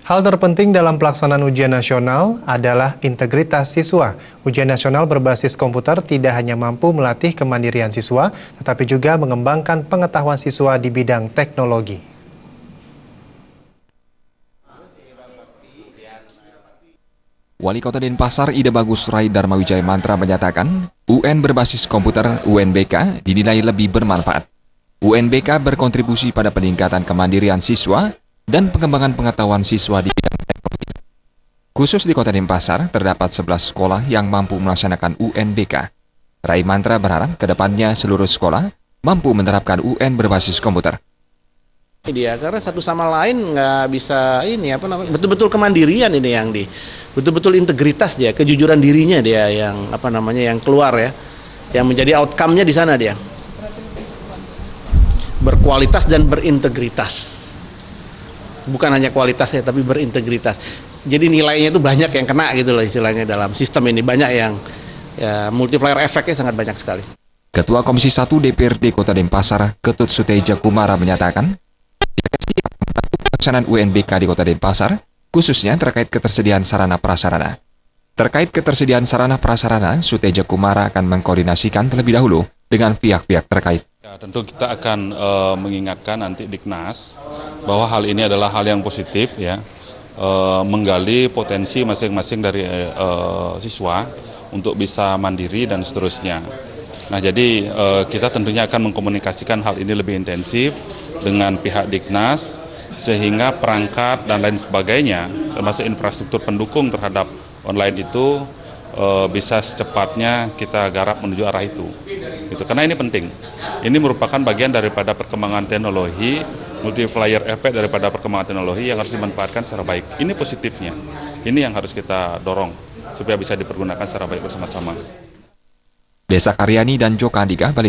Hal terpenting dalam pelaksanaan ujian nasional adalah integritas siswa. Ujian nasional berbasis komputer tidak hanya mampu melatih kemandirian siswa, tetapi juga mengembangkan pengetahuan siswa di bidang teknologi. Wali Kota Denpasar Ide Bagus Rai Dharma Wijaya Mantra menyatakan, UN berbasis komputer UNBK dinilai lebih bermanfaat. UNBK berkontribusi pada peningkatan kemandirian siswa dan pengembangan pengetahuan siswa di bidang teknologi. Khusus di Kota Denpasar, terdapat 11 sekolah yang mampu melaksanakan UNBK. Rai Mantra berharap ke depannya seluruh sekolah mampu menerapkan UN berbasis komputer. Dia karena satu sama lain nggak bisa betul-betul kemandirian ini yang betul-betul integritas dia, kejujuran dirinya dia yang keluar ya, yang menjadi outcome-nya di sana dia berkualitas dan berintegritas, bukan hanya kualitasnya tapi berintegritas. Jadi nilainya itu banyak yang kena gitu loh istilahnya dalam sistem ini, banyak yang multiplier efeknya sangat banyak sekali. Ketua Komisi 1 DPRD Kota Denpasar Ketut Suteja Kumara menyatakan, pelaksanaan UNBK di Kota Denpasar, khususnya terkait ketersediaan sarana prasarana. Terkait ketersediaan sarana prasarana, Suteja Kumara akan mengkoordinasikan terlebih dahulu dengan pihak-pihak terkait. Ya, tentu kita akan mengingatkan nanti Diknas bahwa hal ini adalah hal yang positif ya, menggali potensi masing-masing dari siswa untuk bisa mandiri dan seterusnya. Nah, jadi kita tentunya akan mengkomunikasikan hal ini lebih intensif dengan pihak Diknas, sehingga perangkat dan lain sebagainya, termasuk infrastruktur pendukung terhadap online itu bisa secepatnya kita garap menuju arah itu. Karena ini penting. Ini merupakan bagian daripada perkembangan teknologi, multiplier efek daripada perkembangan teknologi yang harus dimanfaatkan secara baik. Ini positifnya. Ini yang harus kita dorong supaya bisa dipergunakan secara baik bersama-sama. Desa Karyani dan Joko Andika, Balik